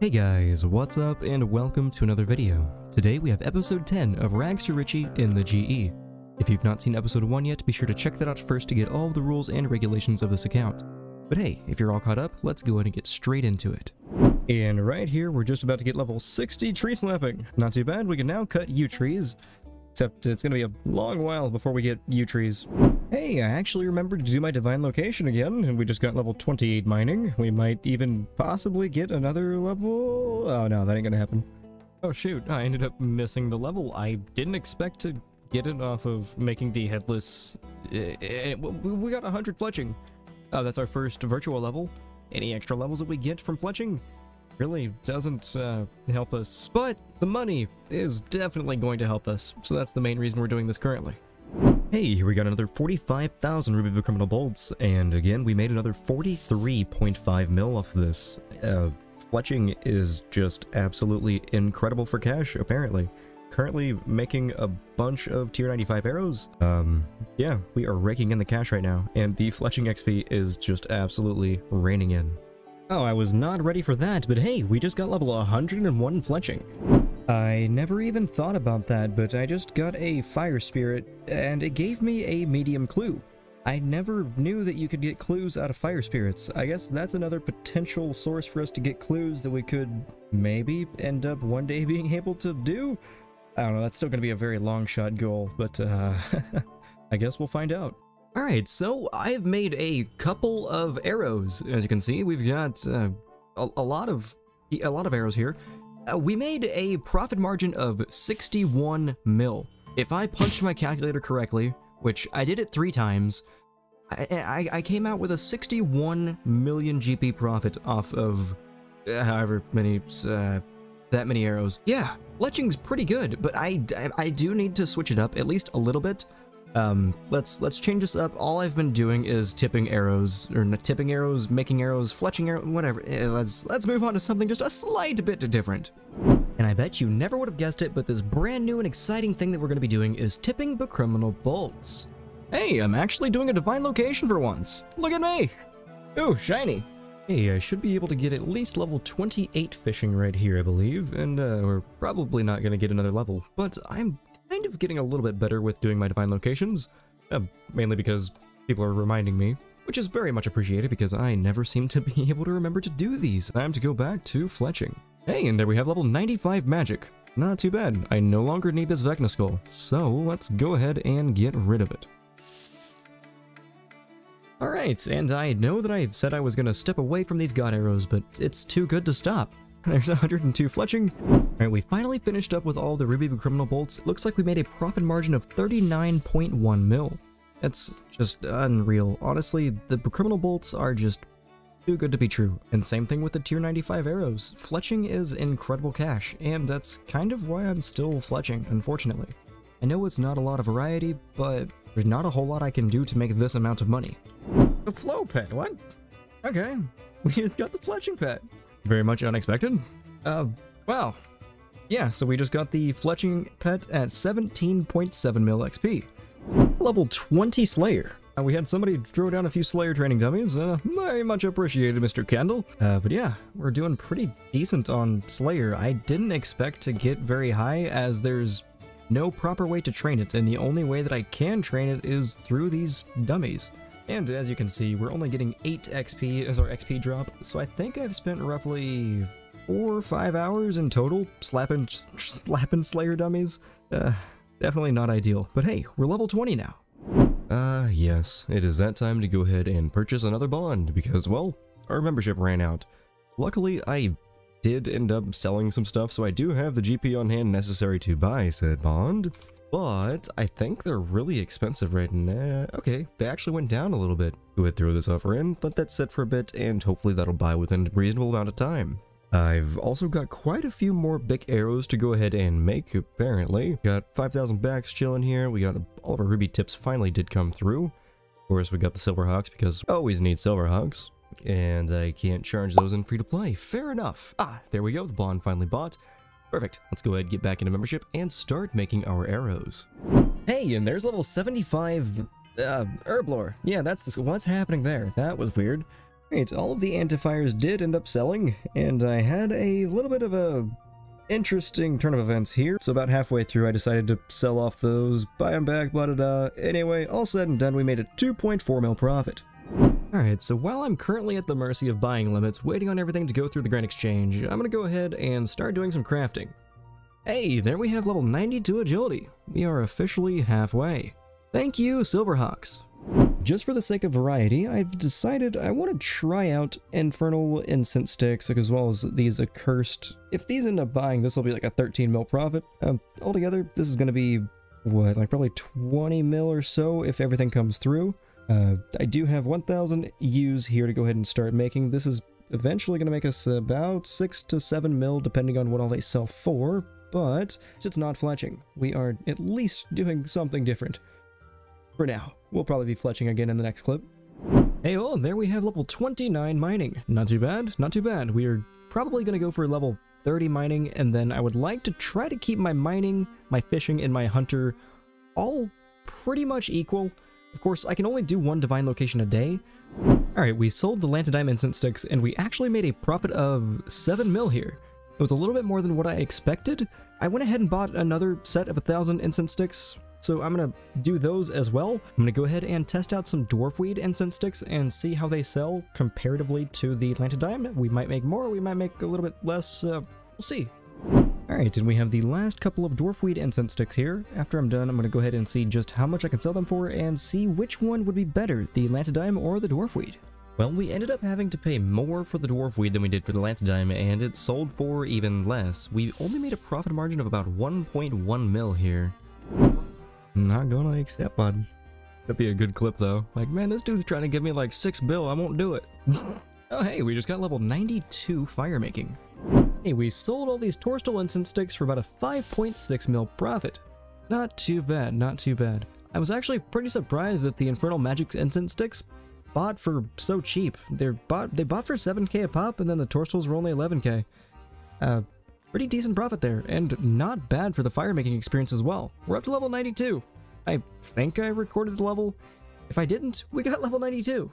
Hey guys, what's up and welcome to another video. Today we have episode 10 of Rags to Richie in the GE. If you've not seen episode 1 yet, be sure to check that out first to get all of the rules and regulations of this account. But hey, if you're all caught up, let's go ahead and get straight into it. And right here, we're just about to get level 60 tree slapping. Not too bad, we can now cut yew trees. Except it's gonna be a long while before we get yew trees. Hey, I actually remembered to do my divine location again, and we just got level 28 mining. We might even possibly get another level... Oh no, that ain't gonna happen. Oh shoot, I ended up missing the level. I didn't expect to get it off of making the headless... We got 100 fletching. Oh, that's our first virtual level. Any extra levels that we get from fletching really doesn't help us, but the money is definitely going to help us, so that's the main reason we're doing this currently. Hey, we got another 45,000 ruby criminal bolts, and again we made another 43.5 mil off of this. Fletching is just absolutely incredible for cash, apparently. Currently making a bunch of tier 95 arrows. Yeah, we are raking in the cash right now, and the fletching XP is just absolutely raining in. Oh, I was not ready for that, but hey, we just got level 101 fletching. I never even thought about that, but I just got a fire spirit, and it gave me a medium clue. I never knew that you could get clues out of fire spirits. I guess that's another potential source for us to get clues that we could maybe end up one day being able to do. I don't know, that's still going to be a very long shot goal, but I guess we'll find out. Alright, so I've made a couple of arrows. As you can see, we've got a lot of arrows here. We made a profit margin of 61 mil. If I punched my calculator correctly, which I did it 3 times, I came out with a 61 million GP profit off of however many, that many arrows. Yeah, fletching's pretty good, but I do need to switch it up at least a little bit. Let's change this up. All I've been doing is tipping arrows, or tipping arrows, making arrows, fletching arrows, whatever. Let's move on to something just a slight bit different. And I bet you never would have guessed it, but this brand new and exciting thing that we're going to be doing is tipping the criminal bolts. Hey, I'm actually doing a divine location for once. Look at me! Ooh, shiny! Hey, I should be able to get at least level 28 fishing right here, I believe, and we're probably not going to get another level, but I'm kind of getting a little bit better with doing my divine locations, mainly because people are reminding me, which is very much appreciated because I never seem to be able to remember to do these. Time to go back to fletching. Hey, and there we have level 95 magic. Not too bad. I no longer need this Vecna skull, so let's go ahead and get rid of it. Alright, and I know that I said I was going to step away from these god arrows, but it's too good to stop. There's 102 fletching. Alright, we finally finished up with all the ruby criminal bolts. It looks like we made a profit margin of 39.1 mil. That's just unreal. Honestly, the criminal bolts are just too good to be true. And same thing with the tier 95 arrows. Fletching is incredible cash, and that's kind of why I'm still fletching, unfortunately. I know it's not a lot of variety, but there's not a whole lot I can do to make this amount of money. The flow pet, what? Okay, we just got the fletching pet. Very much unexpected. Well, yeah, so we just got the fletching pet at 17.7 mil XP. Level 20 Slayer. We had somebody throw down a few Slayer training dummies. Very much appreciated, Mr. Kendall. But yeah, we're doing pretty decent on Slayer. I didn't expect to get very high as there's no proper way to train it, and the only way that I can train it is through these dummies. And as you can see, we're only getting 8 XP as our XP drop, so I think I've spent roughly 4 or 5 hours in total slapping Slayer dummies. Definitely not ideal, but hey, we're level 20 now. Yes, it is that time to go ahead and purchase another bond, because, well, our membership ran out. Luckily, I did end up selling some stuff, so I do have the GP on hand necessary to buy said bond. But I think they're really expensive right now. Okay, they actually went down a little bit. Go ahead, throw this offer in, let that sit for a bit, and hopefully that'll buy within a reasonable amount of time. I've also got quite a few more big arrows to go ahead and make, apparently. Got 5,000 backs chilling here. We got all of our ruby tips finally did come through. Of course, we got the silver hawks because we always need silver hawks. And I can't charge those in free to play. Fair enough. Ah, there we go. The bond finally bought. Perfect. Let's go ahead and get back into membership and start making our arrows. Hey, and there's level 75 herblore. Yeah, that's what's happening there. That was weird. Right, all of the antifires did end up selling, and I had a little bit of a interesting turn of events here. So about halfway through, I decided to sell off those, buy them back, blah, blah, blah. Anyway, all said and done, we made a 2.4 mil profit. Alright, so while I'm currently at the mercy of buying limits, waiting on everything to go through the Grand Exchange, I'm gonna go ahead and start doing some crafting. Hey, there we have level 92 agility. We are officially halfway. Thank you, Silverhawks. Just for the sake of variety, I've decided I want to try out Infernal Incense Sticks, as well as these Accursed. If these end up buying, this will be like a 13 mil profit. Altogether, this is going to be, what, like probably 20 mil or so if everything comes through. I do have 1,000 U's here to go ahead and start making. This is eventually going to make us about 6 to 7 mil, depending on what all they sell for, but it's not fletching. We are at least doing something different. For now. We'll probably be fletching again in the next clip. Hey, oh, there we have level 29 mining. Not too bad, not too bad. We are probably going to go for level 30 mining, and then I would like to try to keep my mining, my fishing, and my hunter all pretty much equal. Of course, I can only do one divine location a day. Alright, we sold the Lantidime Incense Sticks, and we actually made a profit of 7 mil here. It was a little bit more than what I expected. I went ahead and bought another set of 1,000 incense sticks, so I'm going to do those as well. I'm going to go ahead and test out some Dwarfweed incense sticks and see how they sell comparatively to the Lantidime. We might make more, we might make a little bit less, we'll see. Alright, and we have the last couple of Dwarfweed incense sticks here. After I'm done, I'm going to go ahead and see just how much I can sell them for and see which one would be better, the Lantidime or the Dwarfweed. Well, we ended up having to pay more for the Dwarfweed than we did for the Lantidime, and it sold for even less. We only made a profit margin of about 1.1 mil here. Not gonna accept, bud. That'd be a good clip, though. Like, man, this dude's trying to give me like 6 bill, I won't do it. Oh, hey, we just got level 92 fire making. Hey, we sold all these Torstal incense sticks for about a 5.6 mil profit. Not too bad, not too bad. I was actually pretty surprised that the Infernal Magic incense sticks bought for so cheap. They bought for 7k a pop, and then the Torstals were only 11k. Pretty decent profit there, and not bad for the fire making experience as well. We're up to level 92. I think I recorded the level. If I didn't, we got level 92.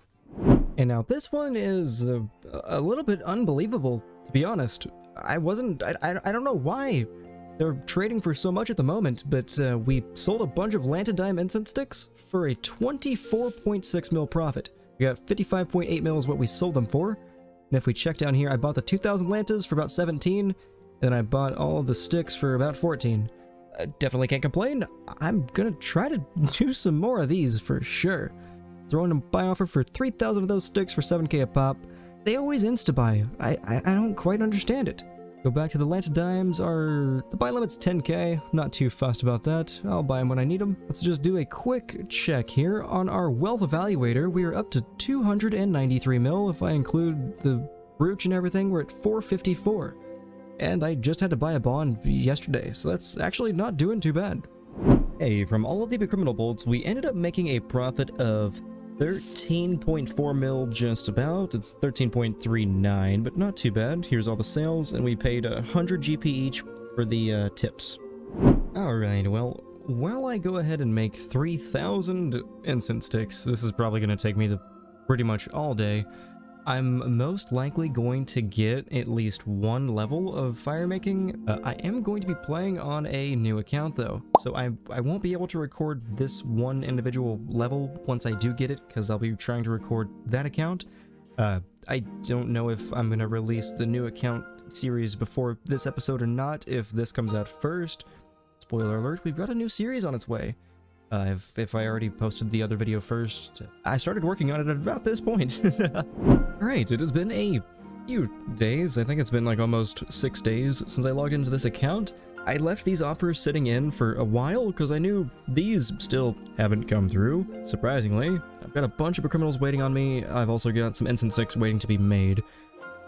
And now this one is a little bit unbelievable, to be honest. I don't know why they're trading for so much at the moment, but we sold a bunch of Lantidime incense sticks for a 24.6 mil profit. We got 55.8 mil is what we sold them for. And if we check down here, I bought the 2,000 Lantas for about 17, and I bought all of the sticks for about 14. Definitely can't complain. I'm gonna try to do some more of these for sure. Throwing a buy offer for 3,000 of those sticks for 7k a pop. They always insta-buy. I don't quite understand it. Go back to the Lantidimes. The buy limit's 10k. Not too fussed about that. I'll buy them when I need them. Let's just do a quick check here. On our wealth evaluator, we are up to 293 mil. If I include the brooch and everything, we're at 454. And I just had to buy a bond yesterday, so that's actually not doing too bad. Hey, from all of the criminal bolts, we ended up making a profit of 13.4 mil just about. It's 13.39, but not too bad. Here's all the sales, and we paid 100 GP each for the tips. Alright, well, while I go ahead and make 3,000 incense sticks, this is probably going to take me pretty much all day. I'm most likely going to get at least one level of fire making. I am going to be playing on a new account though, so I won't be able to record this one individual level once I do get it, because I'll be trying to record that account. I don't know if I'm going to release the new account series before this episode or not, if this comes out first. Spoiler alert, we've got a new series on its way. If I already posted the other video first, I started working on it at about this point. Alright, it has been a few days. I think it's been like almost 6 days since I logged into this account. I left these offers sitting in for a while because I knew these still haven't come through, surprisingly. I've got a bunch of criminals waiting on me. I've also got some incense sticks waiting to be made.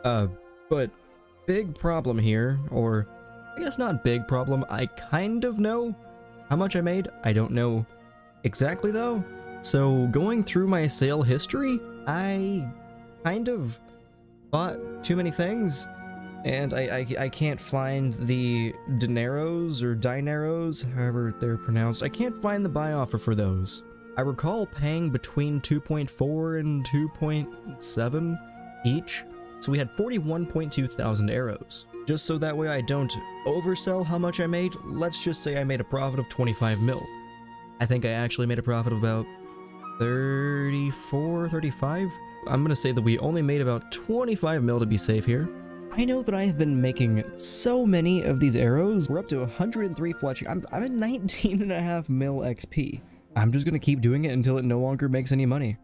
But big problem here, or I guess not big problem, I kind of know how much I made. I don't know exactly though. So going through my sale history, I kind of bought too many things, and I can't find the dineros or dineros, however they're pronounced. I can't find the buy offer for those. I recall paying between 2.4 and 2.7 each. So we had 41.2 thousand arrows. Just so that way I don't oversell how much I made, let's just say I made a profit of 25 mil. I think I actually made a profit of about 34, 35? I'm gonna say that we only made about 25 mil to be safe here. I know that I have been making so many of these arrows. We're up to 103 Fletch. I'm at 19.5 mil XP. I'm just gonna keep doing it until it no longer makes any money.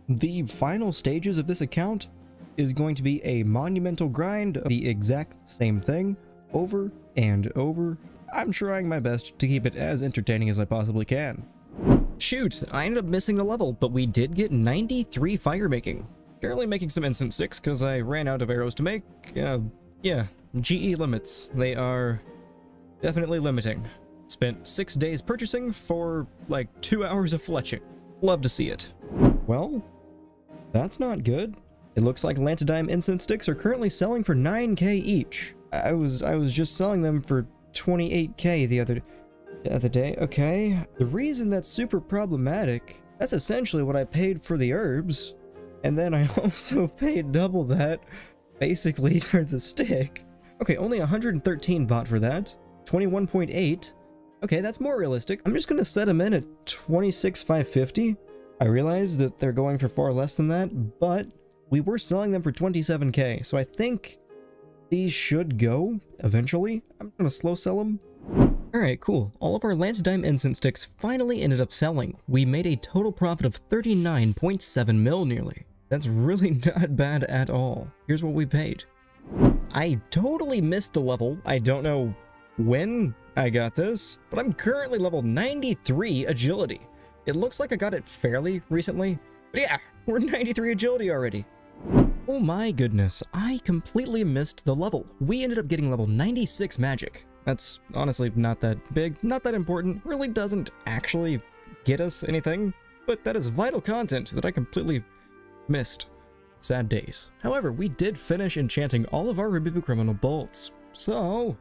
The final stages of this account is going to be a monumental grind of the exact same thing over and over. I'm trying my best to keep it as entertaining as I possibly can. Shoot, I ended up missing the level, but we did get 93 fire making. Currently making some instant sticks because I ran out of arrows to make. Yeah, GE limits. They are definitely limiting. Spent 6 days purchasing for like 2 hours of fletching. Love to see it. Well, that's not good. It looks like Lantidime instant sticks are currently selling for 9k each. I was just selling them for 28k the other day. Okay, the reason that's super problematic, that's essentially what I paid for the herbs, and then I also paid double that basically for the stick. Okay, only 113 bought for that. 21.8. Okay, that's more realistic. I'm just gonna set them in at 26,550. I realize that they're going for far less than that, but we were selling them for 27k, so I think these should go eventually. I'm gonna slow sell them. Alright, cool. All of our Lantidime instant sticks finally ended up selling. We made a total profit of 39.7 mil nearly. That's really not bad at all. Here's what we paid. I totally missed the level. I don't know when I got this, but I'm currently level 93 agility. It looks like I got it fairly recently, but yeah, we're 93 agility already. Oh my goodness, I completely missed the level. We ended up getting level 96 magic. That's honestly not that big, not that important, really doesn't actually get us anything, but that is vital content that I completely missed. Sad days. However, we did finish enchanting all of our Ruby Criminal bolts, so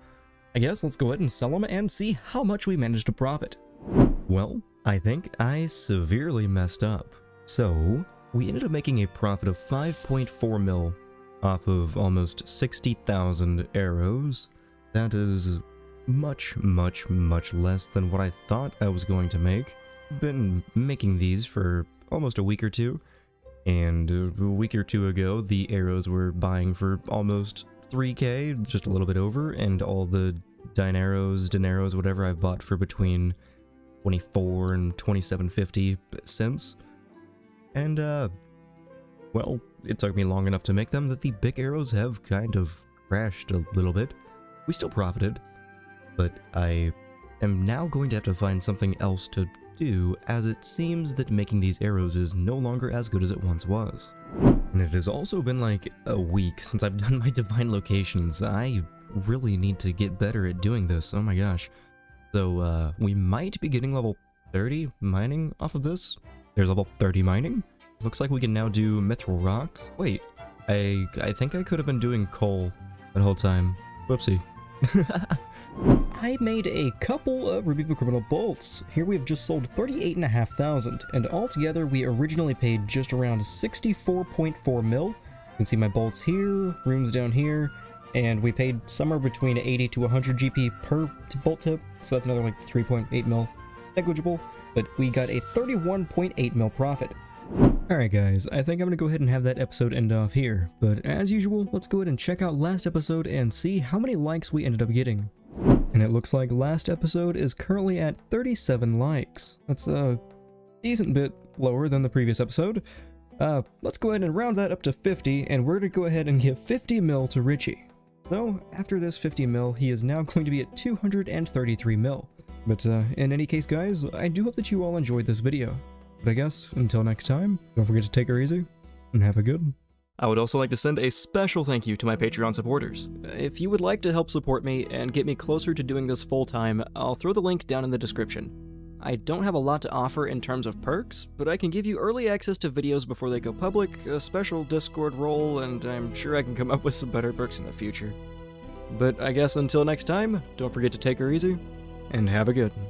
I guess let's go ahead and sell them and see how much we managed to profit. Well, I think I severely messed up. So we ended up making a profit of 5.4 mil off of almost 60,000 arrows. That is much less than what I thought I was going to make. Been making these for almost a week or two, and a week or two ago the arrows were buying for almost 3k, just a little bit over, and all the dineros, whatever, I've bought for between 24 and 27.50 since. And well, it took me long enough to make them that the big arrows have kind of crashed a little bit. We still profited, but I am now going to have to find something else to do, as it seems that making these arrows is no longer as good as it once was. And it has also been like a week since I've done my divine locations. I really need to get better at doing this, oh my gosh. So we might be getting level 30 mining off of this. There's level 30 mining. Looks like we can now do mithril rocks. Wait, I think I could have been doing coal that whole time. Whoopsie. I made a couple of Ruby Criminal bolts. Here we have just sold 38,500, and altogether we originally paid just around 64.4 mil. You can see my bolts here, runes down here, and we paid somewhere between 80 to 100 GP per bolt tip, so that's another like 3.8 mil. Negligible, but we got a 31.8 mil profit. Alright guys, I think I'm gonna go ahead and have that episode end off here, but as usual, let's go ahead and check out last episode and see how many likes we ended up getting. And it looks like last episode is currently at 37 likes. That's a decent bit lower than the previous episode. Let's go ahead and round that up to 50, and we're gonna go ahead and give 50 mil to Richie. So, after this 50 mil, he is now going to be at 233 mil. But in any case guys, I do hope that you all enjoyed this video. But I guess, until next time, don't forget to take her easy, and have a good one. I would also like to send a special thank you to my Patreon supporters. If you would like to help support me and get me closer to doing this full-time, I'll throw the link down in the description. I don't have a lot to offer in terms of perks, but I can give you early access to videos before they go public, a special Discord role, and I'm sure I can come up with some better perks in the future. But I guess until next time, don't forget to take her easy, and have a good one.